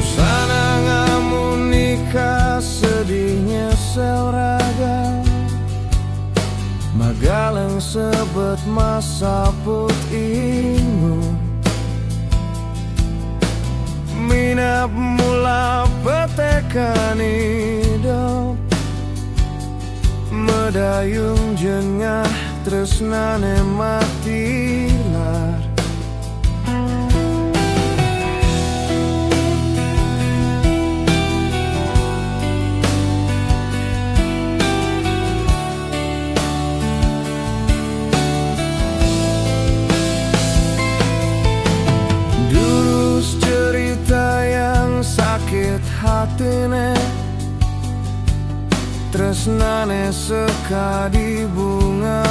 Sana ngamun nikah sedihnya selraga Magalang sebet masa put ingu Minap mula petekan hidup Medayung jengah tresnane matilar Durus cerita yang sakit hatine Tresnane sekadi bunga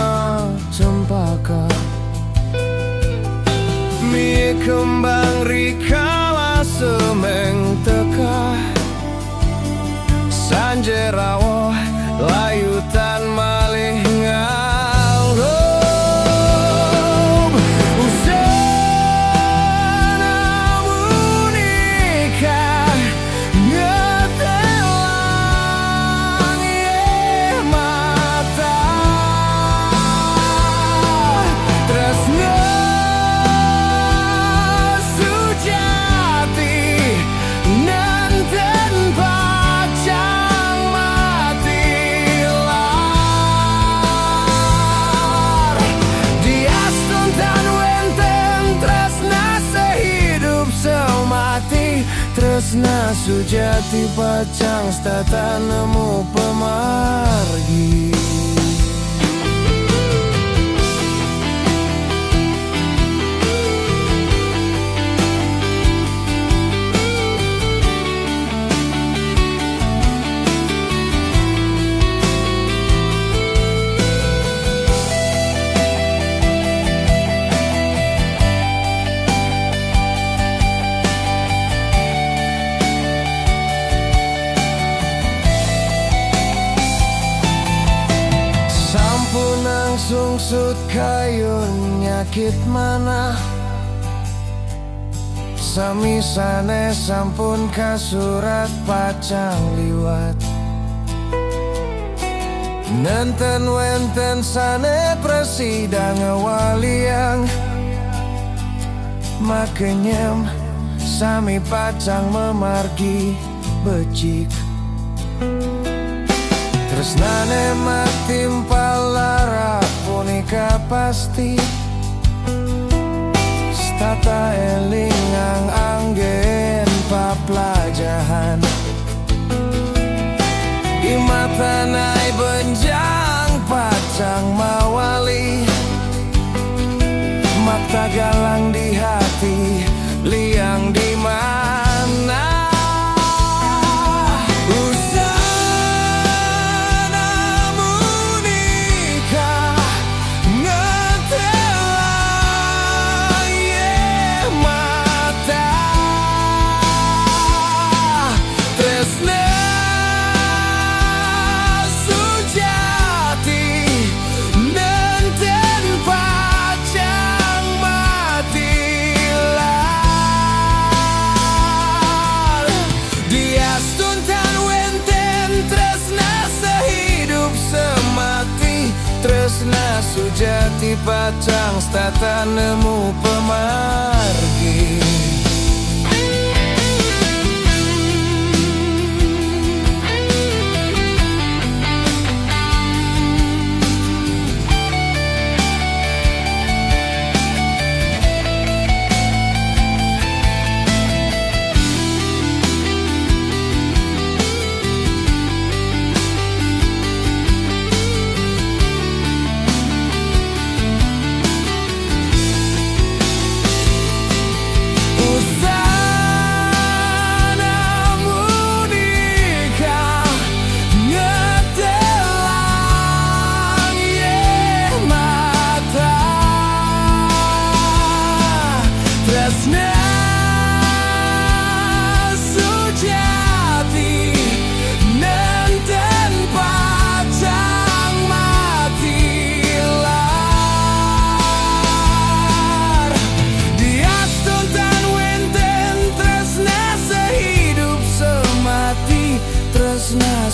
cempaka Mie kembang rikala semeng teka Sanjerawo layutan malih ngalum Usana munikah ngetelang ye mata Tresna sujati nanten pacang mati lar Diastun tan wenten tresna sehidup semati Tresna sujati pacang stata nemu pemargi Sungsut kayun nyakit mana Samisane sampun kasurat pacang liwat Nenten wenten sane presidang waliang Makenyem sami pacang memargi becik Tresnane matimpa lara punika pasti Stata elingang anggen paplajahan Imatanai benjang pacang mawali Mata galang di hati liang di mana Tresna sujati pacang stata nemu pemargi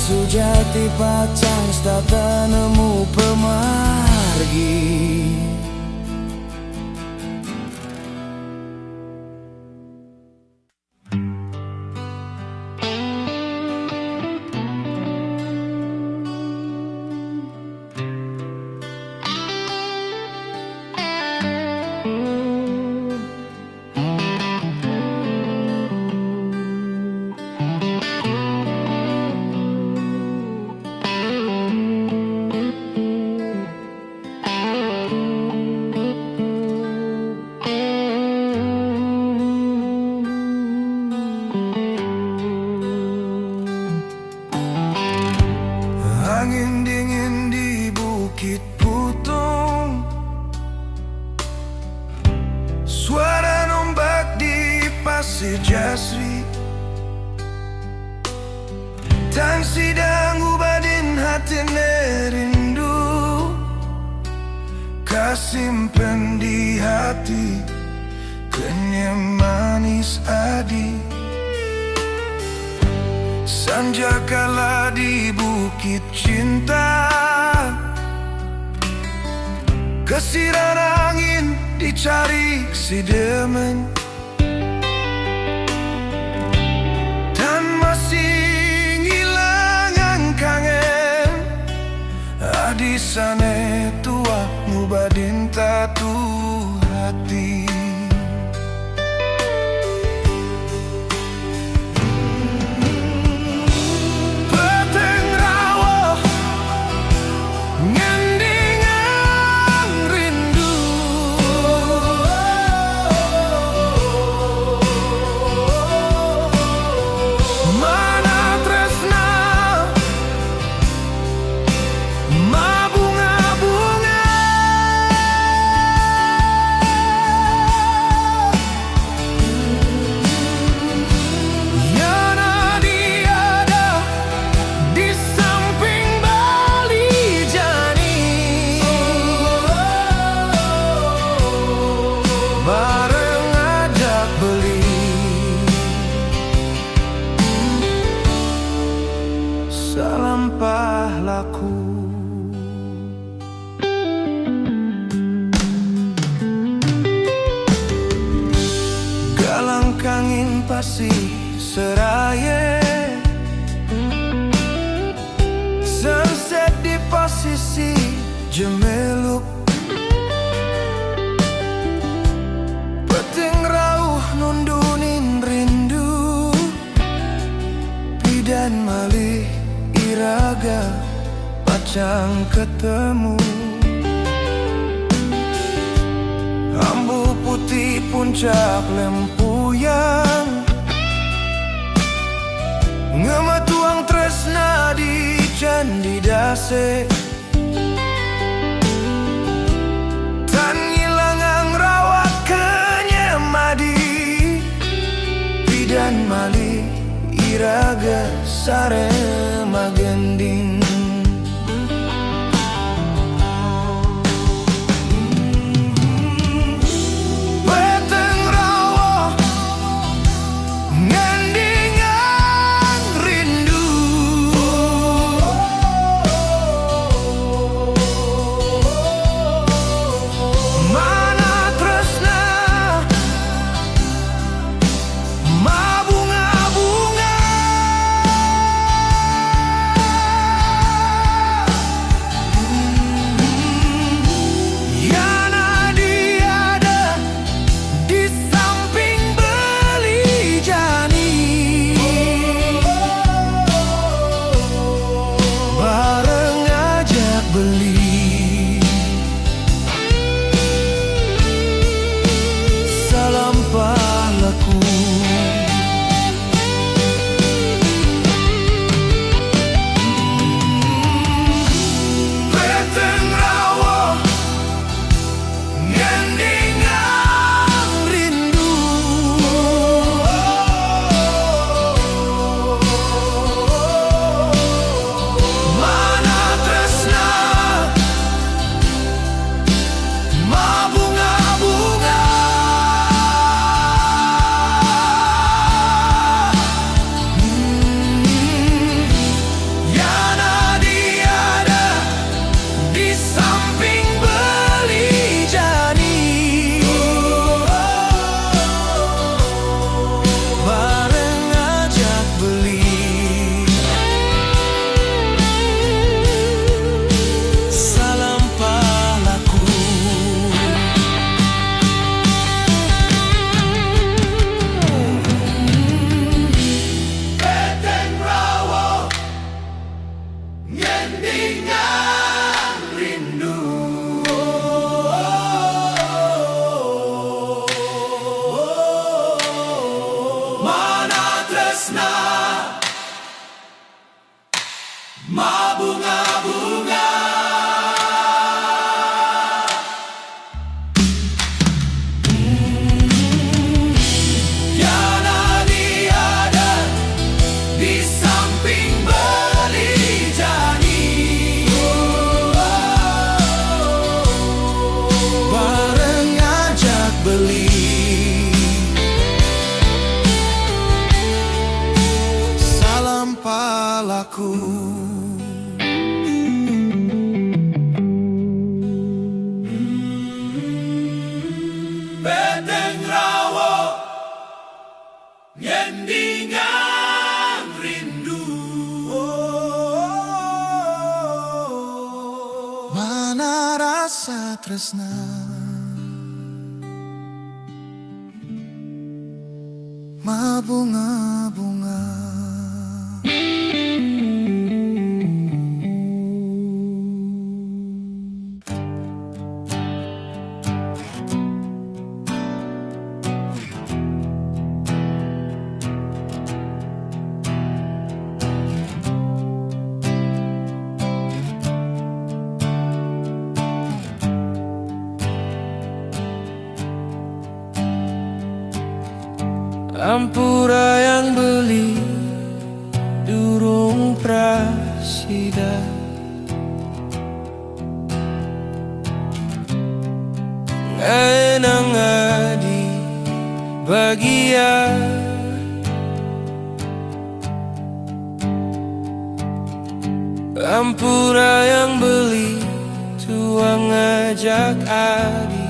sujati pacang stata nemu pemargi. Angin dingin di Bukit Putung, suara ombak di Pasir Jasri, tan sidang ubadin hati nerindu, kasimpen di hati kenyam manis adi. Sanjakala di Bukit Cinta, kesiran angin dicari si demen, dan masih ngilangan kangen adi sane tua ngubadin tatu hati. Salam pahlaku. Galang kangin pasti seraya, sunset di posisi jemeluk, peting rauh nundunin rindu, bidan malih iraga pacang ketemu. Ambu putih puncak lempuyan, ngematuang tresna di candi dase, tan ngilangang rawat kenyemadi, bidan malih iraga sare magending. Peteng rawa ngendingan rindu, mana tresna ma bunga-bunga. tresna mabunga-bunga Yana tiada di samping beli jani bareng ngajak beli salam palaku Beteng rawo ngendingan rindu mana rasa tresna mabunga-bunga Ampura yang beli durung prasida Ngaenang adi bagia Ampura yang beli tuang ngajak adi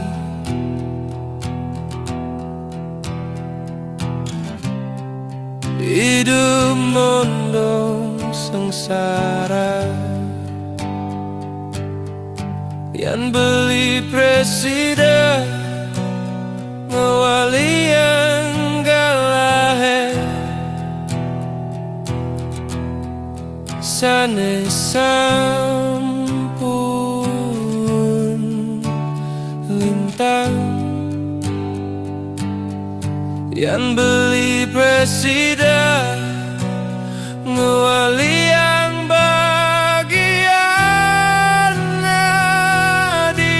Hidup mondong sengsara Yang beli presiden ngewali yang galahe Sane sampun lintang Yang beli presiden ngewali yang bagian di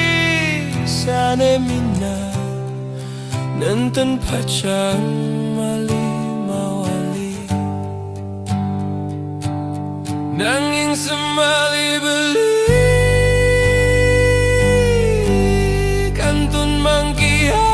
sana mina nenten pacan mali mawali nanging semali beli kantun mangkian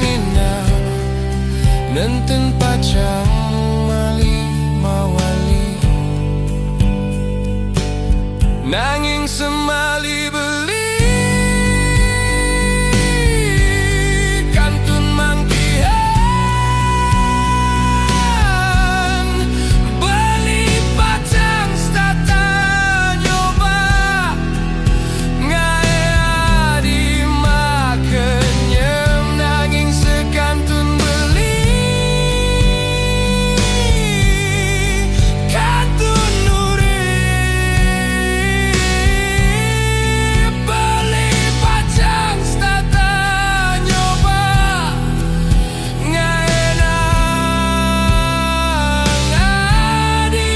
mina nenten pacang mali mawali nanging semali beli kantun mangkihan beli pacang stata nyoba ngaya di makenyem nanging sekantun beli kantun nuri beli pacang stata nyoba ngaya di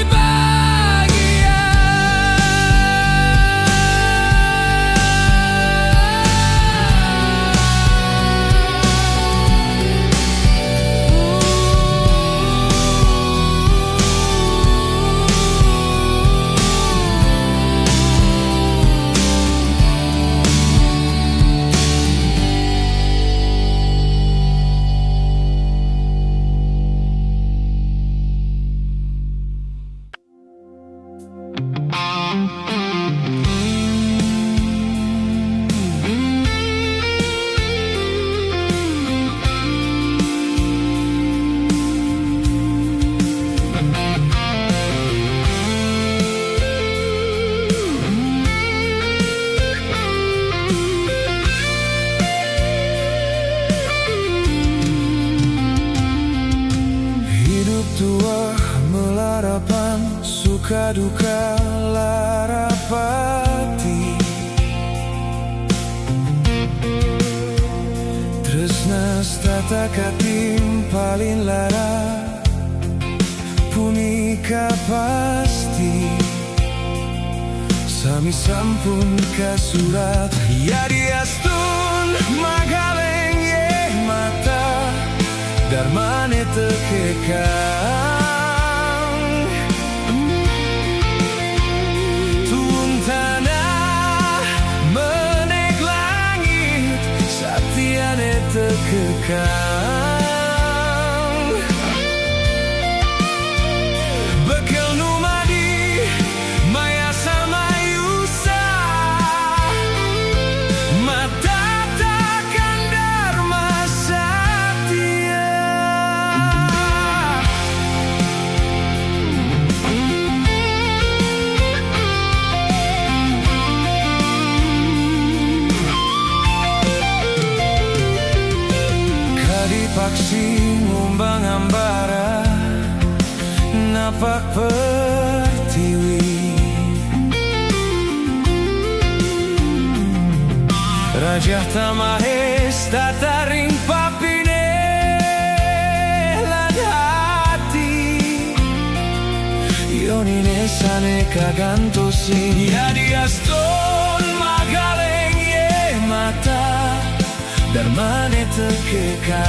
hidup tua melarapan suka duka larapati tresna stata katim paling lara punika pasti sami sampun kasurat ya diastun magaleng ye mata darmane tekekang tuun tanah menek langit satiane tekekang bekel numadi maya sama yusa mata takkan dharma satya paksi ngumbang ambara napak pertiwi Raja tamahes tataring papine lan hati yonine sane kagantosi ya diaston magaleng ye mata darmane tekekang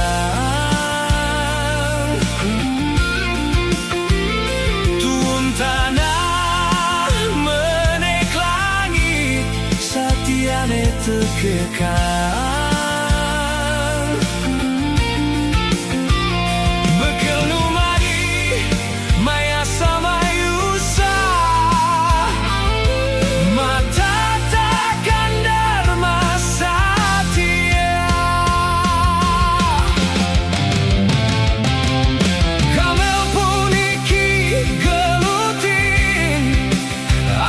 tuun tanah menek langit satiane tekekang bekel numadi maya sama yusa mata takkan dharma satya kamel puniki gelutin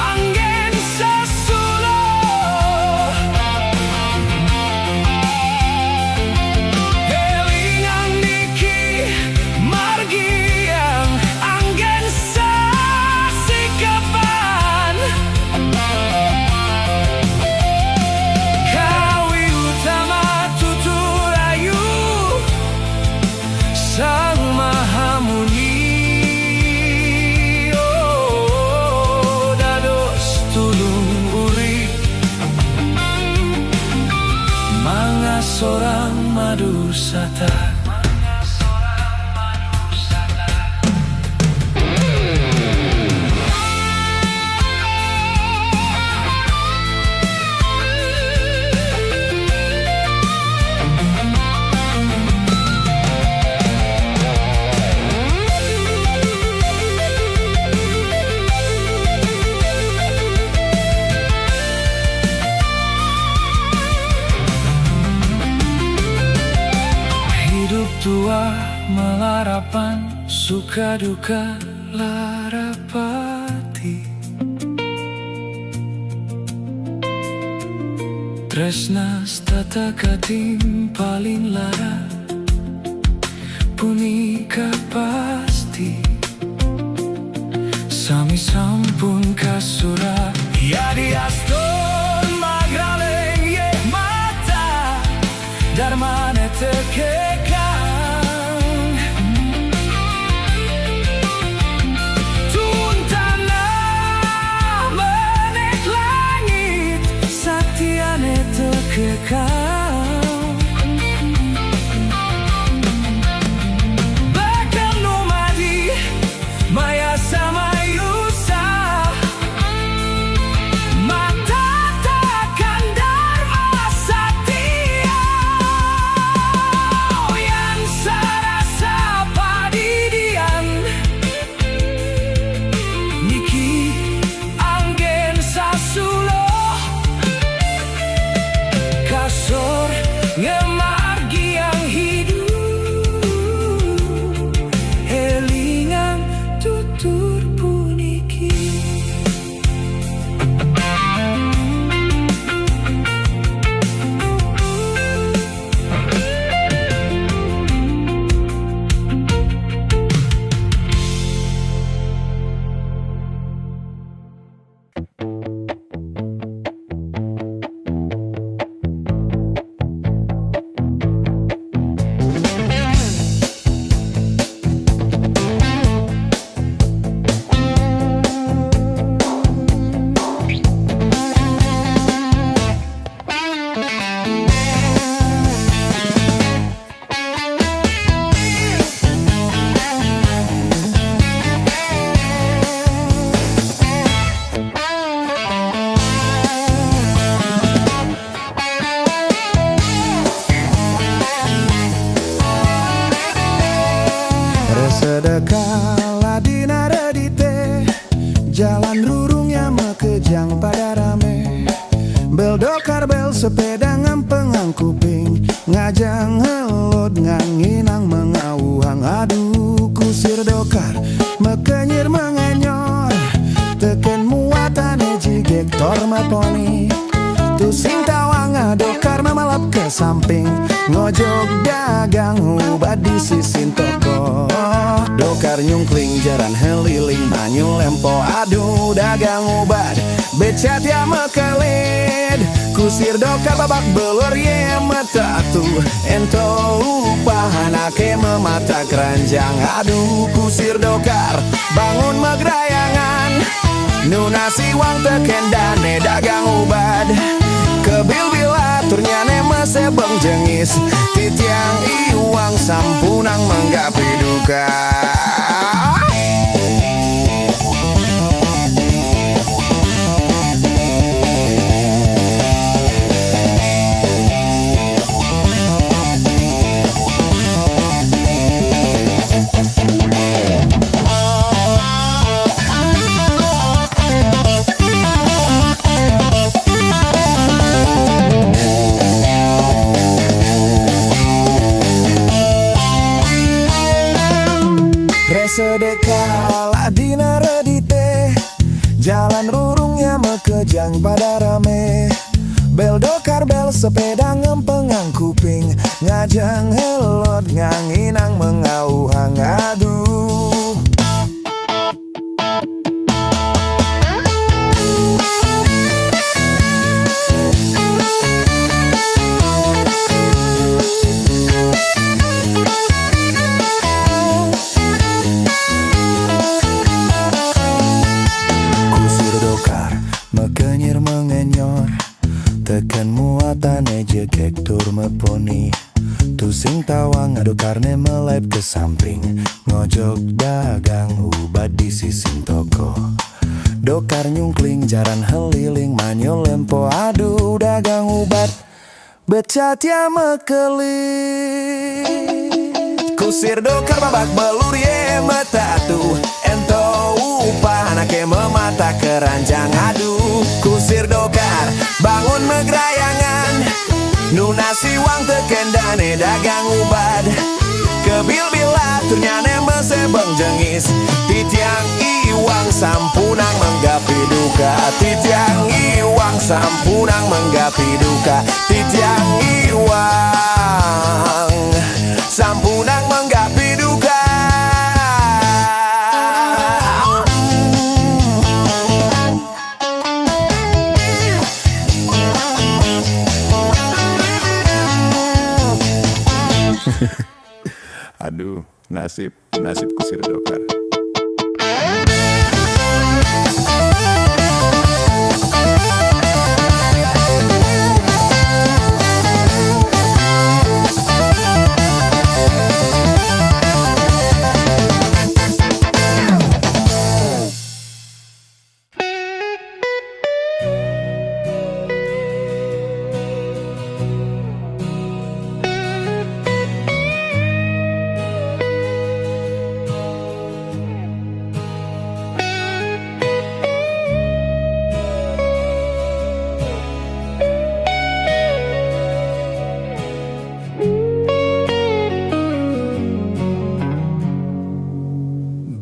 angin sesulo helingang niki margiang angin sasikapan kawi utama tuturayu sang mahamuni oh dados tulung urip manga sorang madu sata tua melarapan, suka duka larapati. Tresnas tata katim paling lara, punika pasti. Sami sampun kasura, yadi aston magraleng ye mata, darmane tekekang. Tuntana menek langit, saktiane tekekang. Bakal nomadi, maya sama ngemargi yang hidup, elingan tutur puniki. Sedekah dina redite, jalan rurungnya mekejang pada rame. Bel dokar bel sepeda ngampengang kuping, ngajang ngelot nganginang mengawuhang. Aduh kusir dokar mekenyir mengenyor, teken muatane jigek tor maponi. Tusing tawang dokar memalap ke samping, ngojok dagang ubat di sisin toko. Dokar nyungkling jaran heliling banyu lempo, aduh dagang ubat becat ya mekelid. Kusir dokar babak belur ye mata tuh, ento upahanake memata keranjang. Aduh kusir dokar bangun megrayangan, nunasi wang teken dane dagang ubat. Kebil bilaturnya mese beng jengis, titiang iwang sampunang menggapi duka. Sedekah dina redite, jalan rurungnya mekejang pada rame. Bel dokar bel sepeda ngempengang kuping, ngajang helot nganginang mengauhang. Aduh mekenyir mengenyor, tekan muatane jekek tur meponi. Tusing tawang ngadu karne melep ke samping, ngojok dagang ubat di sising toko. Dokar nyungkling jaran heliling manyo lempo, aduh dagang ubat becat ya mekelid. Kusir dokar babak belur ye mata tuh, ento upahanake memata keranjang. Aduh kusir dokar bangun megrayangan, nunasi wang teken dane dagang ubat. sebil-bil aturnya mesebeng jengis. Titiang iwang sampunang menggapi duka. Titiang iwang sampunang menggapi duka. Titiang iwang sampunang menggapi duka. Aduh, nasibku si Redokar.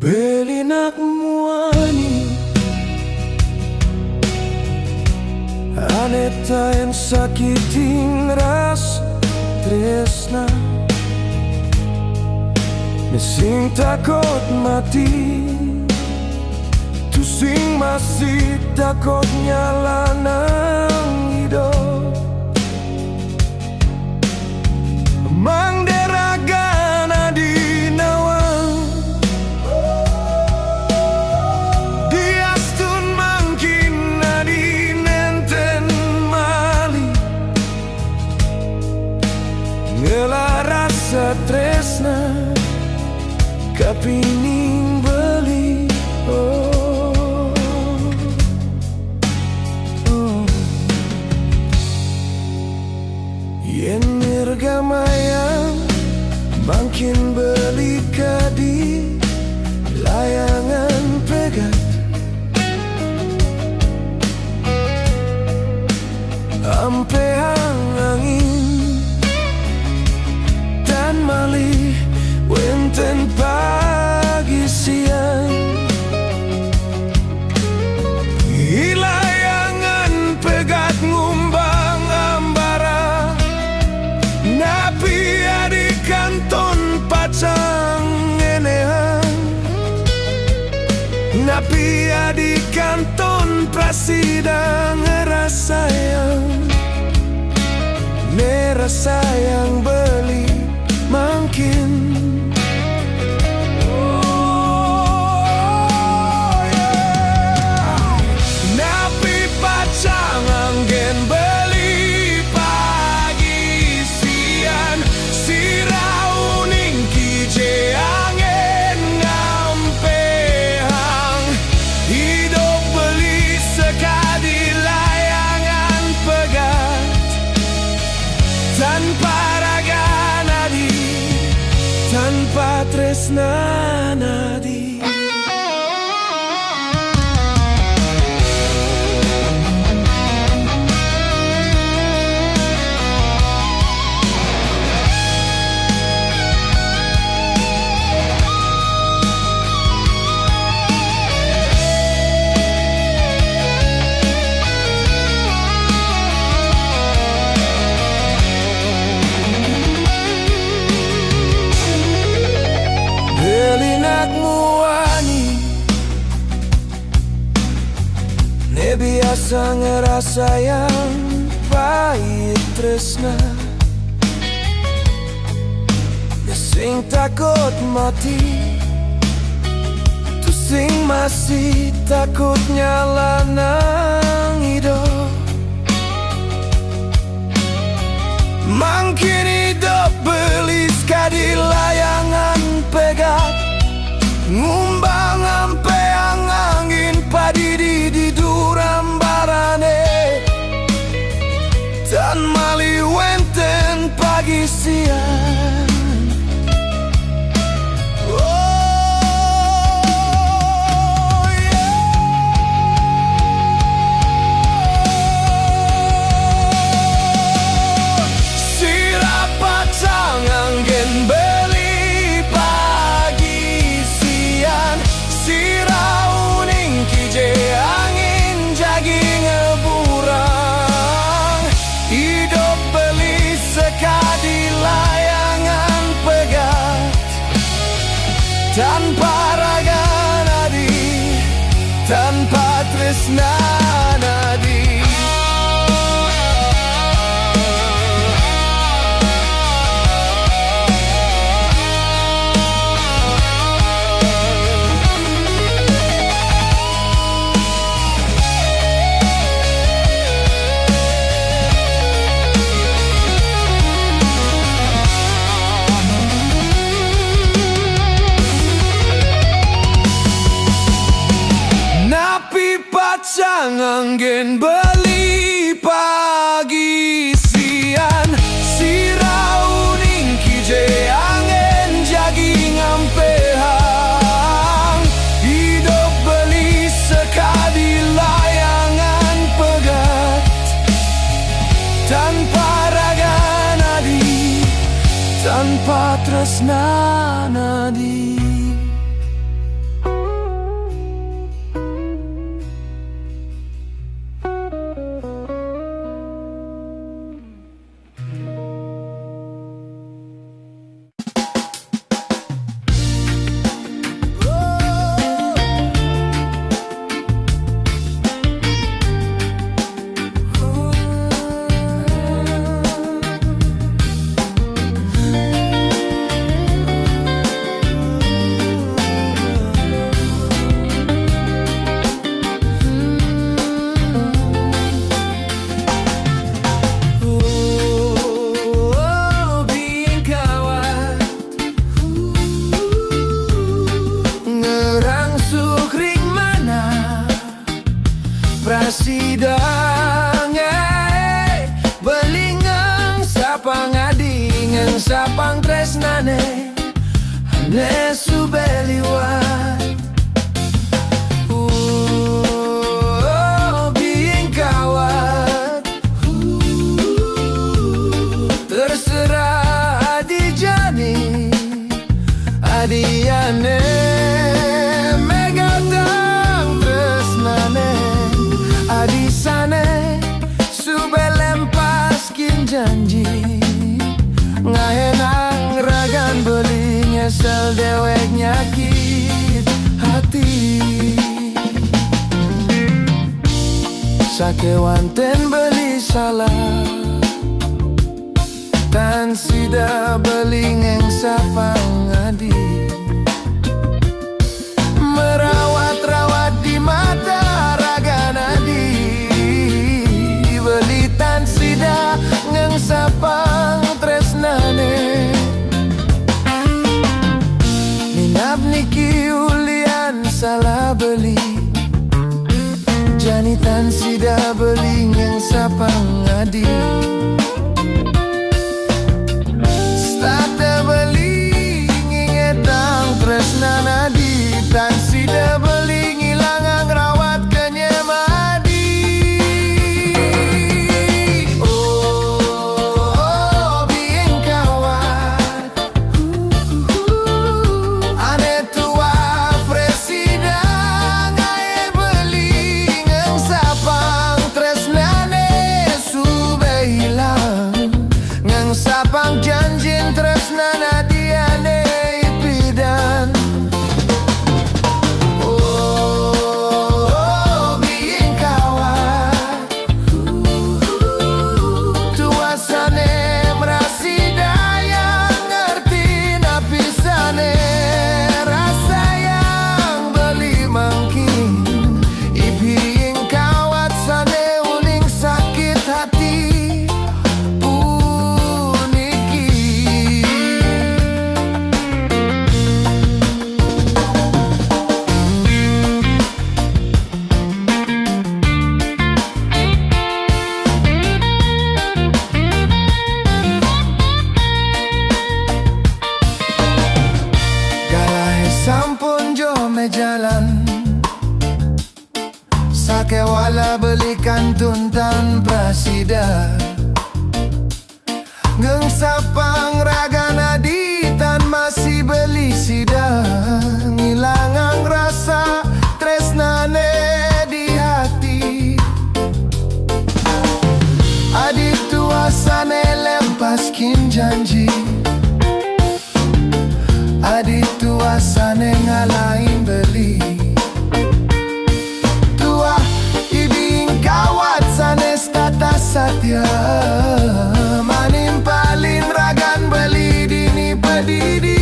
Belinak muani aneta yang sakiting ras tresna mesing takut mati tu sing masih takut nyala nang hidup mang deragana di tresna kapining beli yen nirgamayang makin beli kadi layangan pegat ampe angin malih wenten pagi siang ilayangan pegat ngumbang ambara napi adi kanton pacang enehan napi adi kanton prasidang ngerasayang nerasayang beli makin napi pacang anggen beli pagi sian sirauning kije angin ngampehang hidup beli sekadi layangan pegat tanpa tanpa tresna nadi. Belinak muani ne biasa ngerasa yang pahit tresna ne sing takut mati tu sing masih takut nyala nang hidup makin hidup beli sekadi layangan pegat ngumbang ampe angin padidi di durambarane tan mali wenten pagi siang Sirap pacang angin beli tresnana di Prasidang belingang sapang adingang sapang tresnane ane subeliwat biing kawat terserah adi jani adiane megatang tresnane di sana subelem paskin janji ngahenang ragan beli nyesel dewek nyakit hati sakewanten beli salah tan sida beli ngeng sapang adi merawat-rawat di mata sida ngeng sapang tresnane minap niki ulian salah beli janitan sida beli ngeng sapang adi starte beli ngingetang tresnana di tan sida beli ngilangang rawat kenyemadi sapang janjin tresnana diane ipidan biing kawat tuasane merasi daya ngerti napisane rasa yang beli mangkin ipiing kawat sane uling sakit hati sampun jome jalan sake wala belikan tuntan prasida ngeng sapang ragana ditan masih beli sida ngilangang rasa tresnane di hati adik tuasane lempaskin janji adik tuasane ngalahin beli tua ibing kawat sanes tata satya manimpalin ragan beli dini pedidi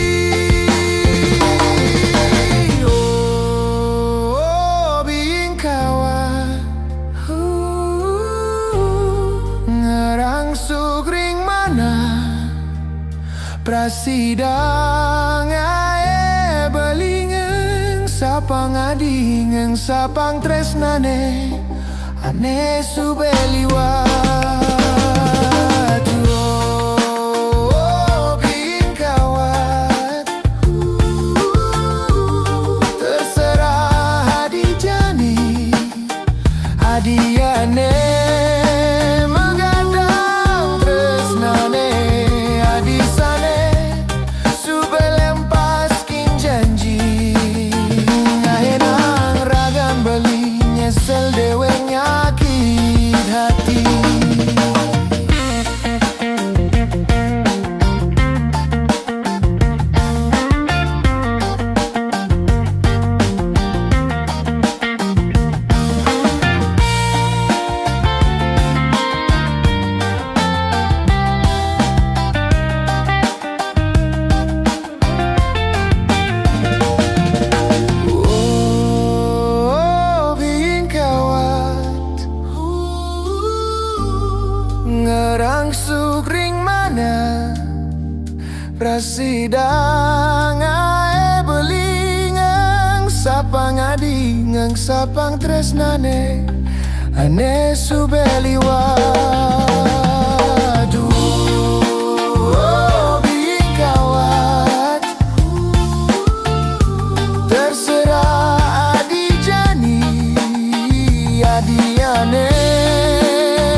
bing kawat ngerang sugring mana prasidang sapang adingeng sapang tresnane ane subeliwat biing kawat terserah adi jani adiane megadang tresnane adi sane manuk ring mana prasidang ae beli ngang sapang adi ngang sapang tresnane ane subeliwa. Adiane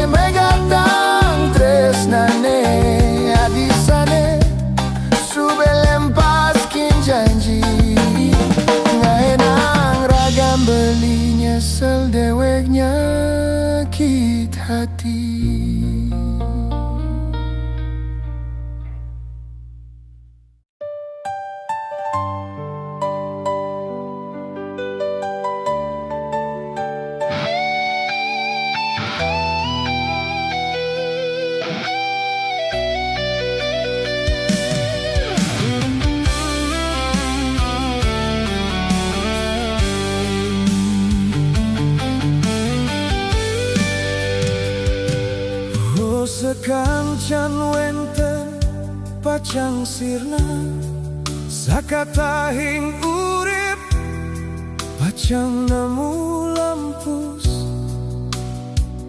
megatang tresnane adisane subelem paskin janji ngaenang ragam beli nyesel dewek nyakit hati. Sekancan wenten pacang sirna sakatahing urip pacang nemu lampus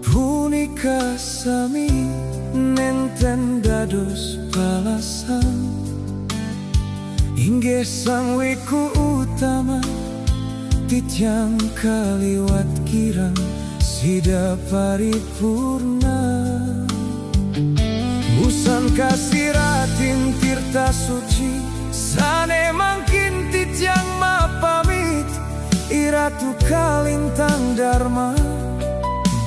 punika sami nenten dados balasan inggih sang wiku utama titiang kaliwat kirang sida paripurna. Busan kasiratin tirta suci sane mangkin titiang mapamit iratu kalintang dharma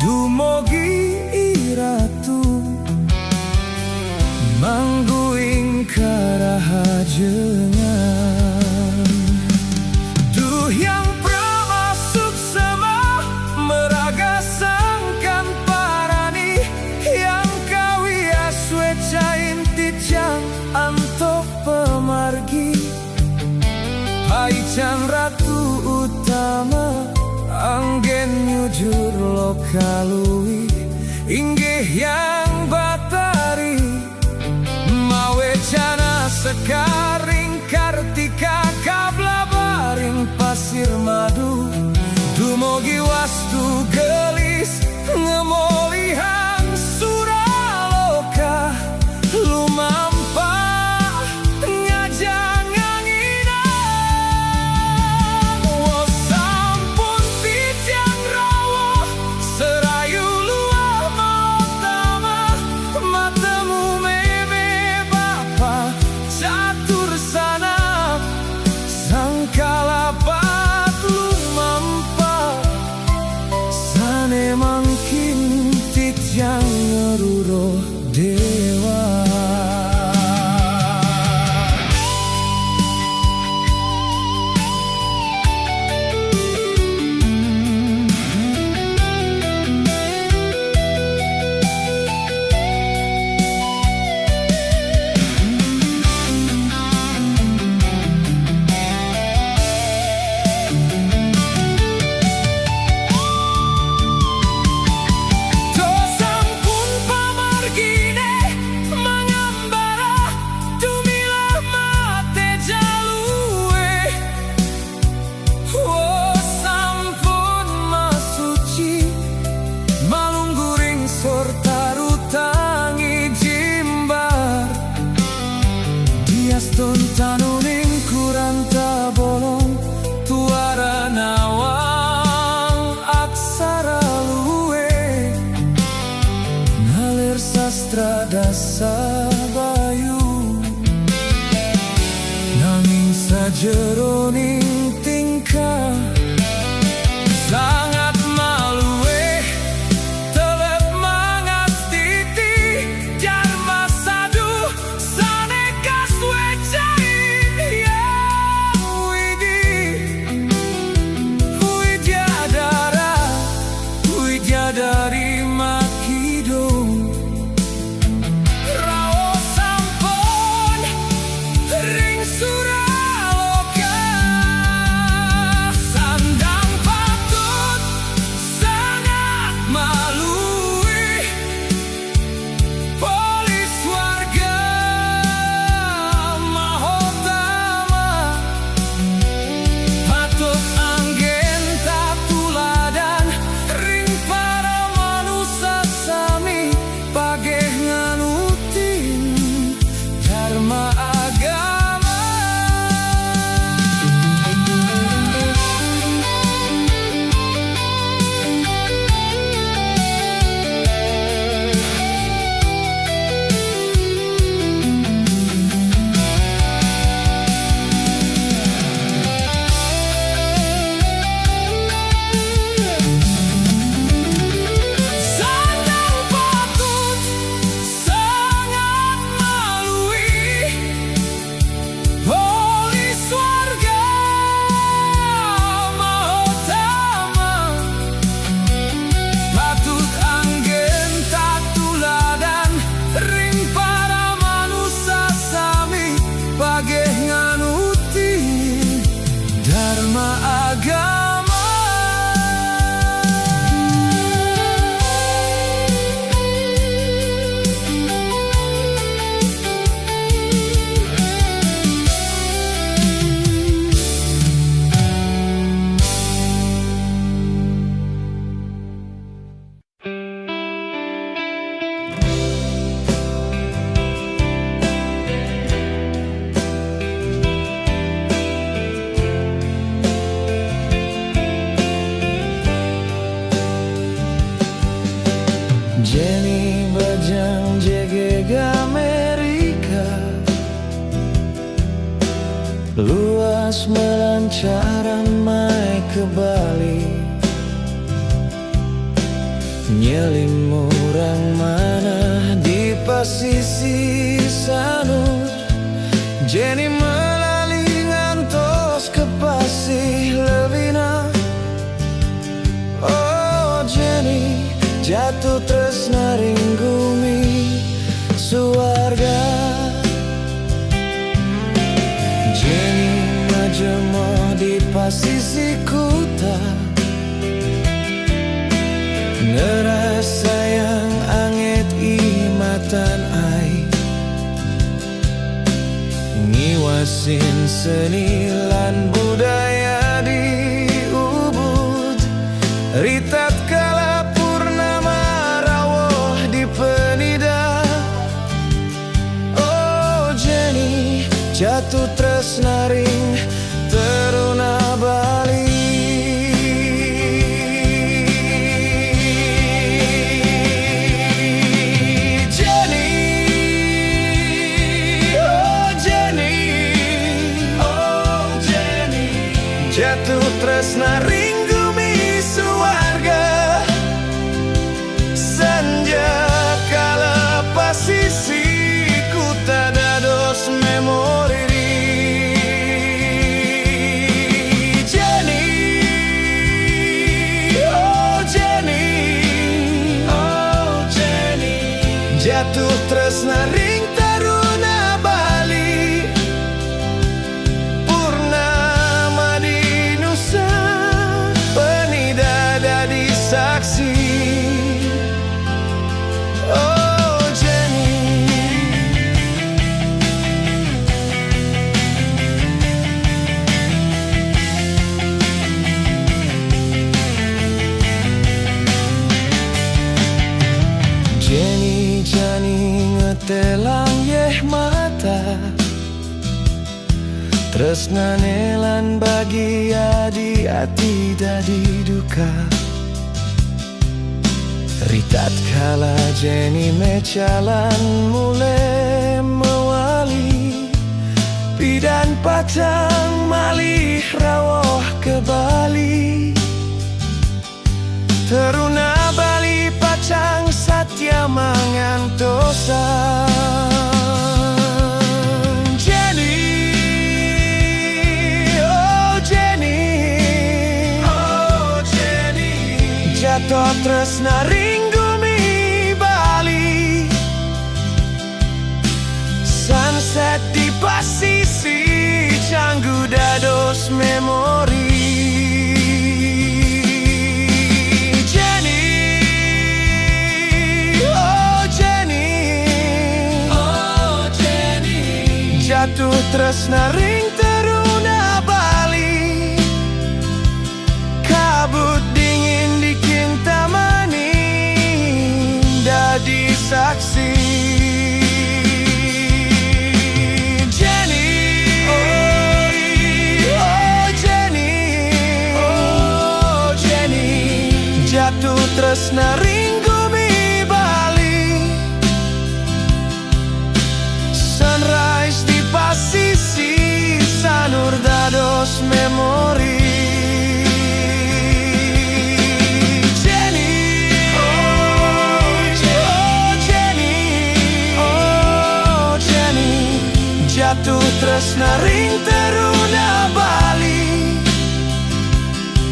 dumogi iratu mangguing karahajengan duh yang pramasuk sama meraga sangkan parani yang cain titiang antok pemargi paicang ratu utama anggen nyujur lokalui inggih yang batari mawe cana sekaring kartika kablabaring pasir madu dumogi wastu gelis ngemolihan suraloka lumampah ngajang anginan wo sampun titiang rawuh serayu luah mautama matemu meme bapa catur sanap sangkalapat lumampah sane mangkin titiang ngeruruh dewa. Tanuning kuranta bolong tuara nawang aksara luwe ngalir sastra dasa bayu nanging sajeroning tingkah sangat maluwe telep mangas titi dharma sadu saneka swece dari makidung rawo sampun ring suraloka cara mai ke Bali, nyelimurang mana di pasisi sanur. Jenny melalui ngantos ke pasih levina. Oh Jenny jatuh tresna ringgumi suarga. Jenny ngajemah di pasisi kuta, ngerasa yang anget imatan ai, ngiwasin seni lan budaya di Ubud. Ritat kala purnama rawuh di penida. Oh Jenny jatuh tresna ring teruna Bali. Jatuh tresna ringgumi suarga. Senja kala pasisi kuta dados memori. Jenny, oh Jenny, oh Jenny, jatuh tresna ring taruna Bali. Saksi, oh Jenny. Jenny jani ngetelang yeh mata, tresna nelan bagia di hati dadi duka. Ritat kala Jenny mecalan mulai mewali, pidan patang malih rawuh ke Bali. Teruna Bali pacang satya mangantosan. Jenny, oh Jenny, oh Jenny, jatuh tresna ringgumi Bali. Sunset di pasisi Canggu dados memori. Jatuh tresna ring teruna Bali. Kabut dingin di Kintamani dadi saksi. Jenny, oh Jenny, oh Jenny, jatuh tresna ring gumi Bali. Sunrise di pasisi sanur dados memori. Jenny, oh Jenny, oh Jenny, jatuh tresna ring teruna Bali.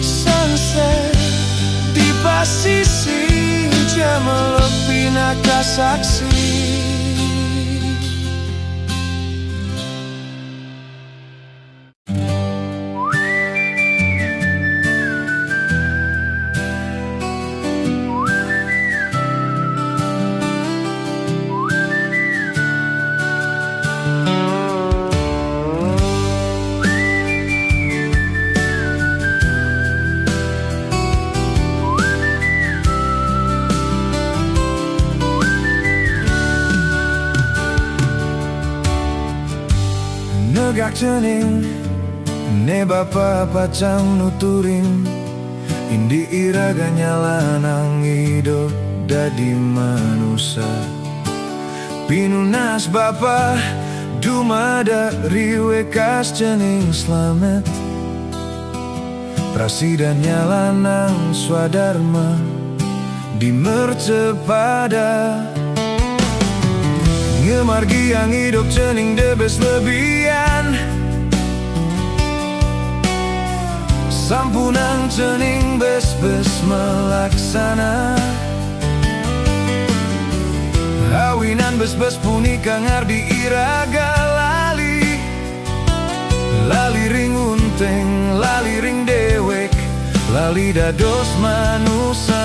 Sunset di pasisi jameluk pinaka saksi. Negak cening ne bapa pacang nuturin indi iraga nyalanang hidup dadi manusia. Pinunas bapa dumada riwekas cening slamet Prasidannya lanang swadharma di mercepada ngemargi yang hidup cening debes lebihan sampunang cening bes-bes melaksana awinan bes-bes punika ngardi iraga lali ring unteng, lali ring dewek, lali dados manusia.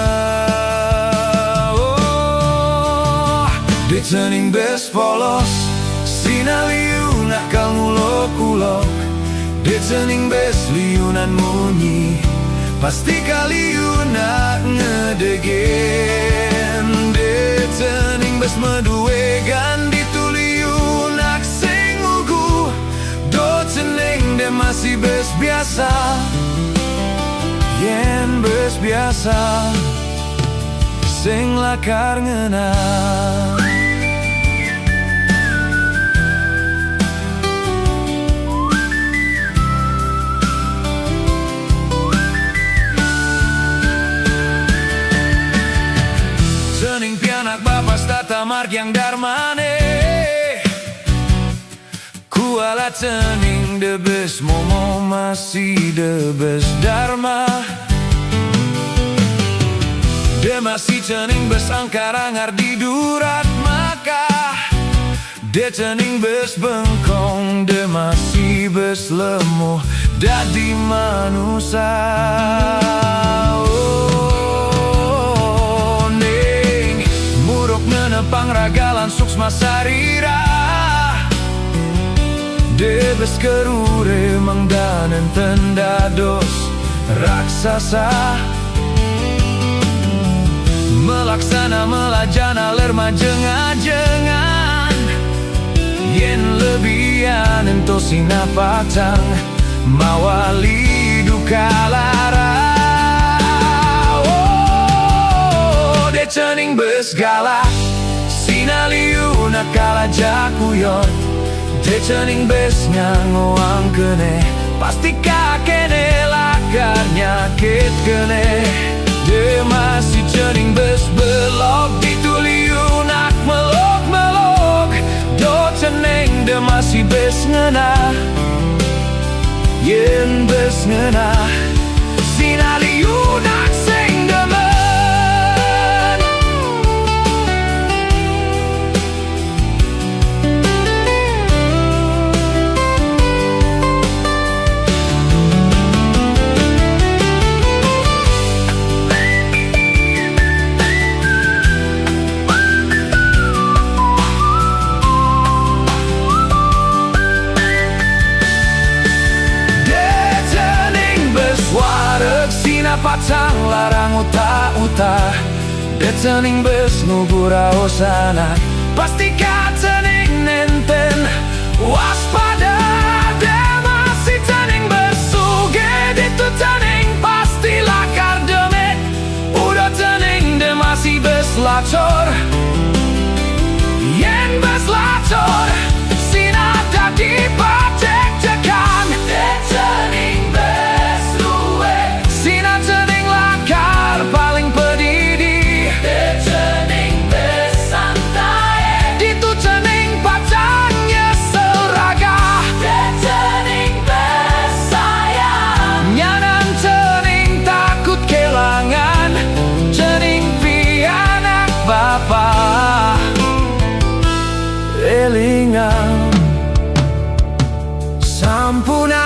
Oh, di cening bes polos, sinaliu nakal ngulok-ulok. Di cening bes liunan munyi, pasti kaliu nak ngedegen. Di cening bes meduegan dituliu nak sing ugu. Do ceneng de masih bes biasa, yen bes biasa, sing lakar ngena. Cening pianak bapas tata margyang darmane kuala cening debes momo masih debes dharma de masih cening bes angkara ngardi durat maka de cening bes bengkong de masih bes lemuh dadi manusia. Oh ning muruk nenepang ragalan suksma sarira debes kerure mangdanen tendados raksasa melaksana melajana lerma jengan yen lebihan ento sina patang mawali duka lara. Oh de cening bes galak sinaliu nakala jakuyot de cening bes ngoang kene pasti kakene lakar nyakit kene de masih cening bes belok dituliu nak melok-melok do ceneng de masih bes ngena yen bes ngena sinaliu nak sing demen. Patang larang uta-uta de cening bes ngubura osana pasti cening nenten waspada de masih cening bes suge ditu cening pasti lakar demet udah cening de masih bes lacor yen bes lacor sinata dipacek cekan de cening bes luwe sina cening lakar paling pedidi de cening bes santai ditu cening pacang nyesel raga de cening bes sayang nyanan cening takut kelangan cening pianak bapa elingan sampuna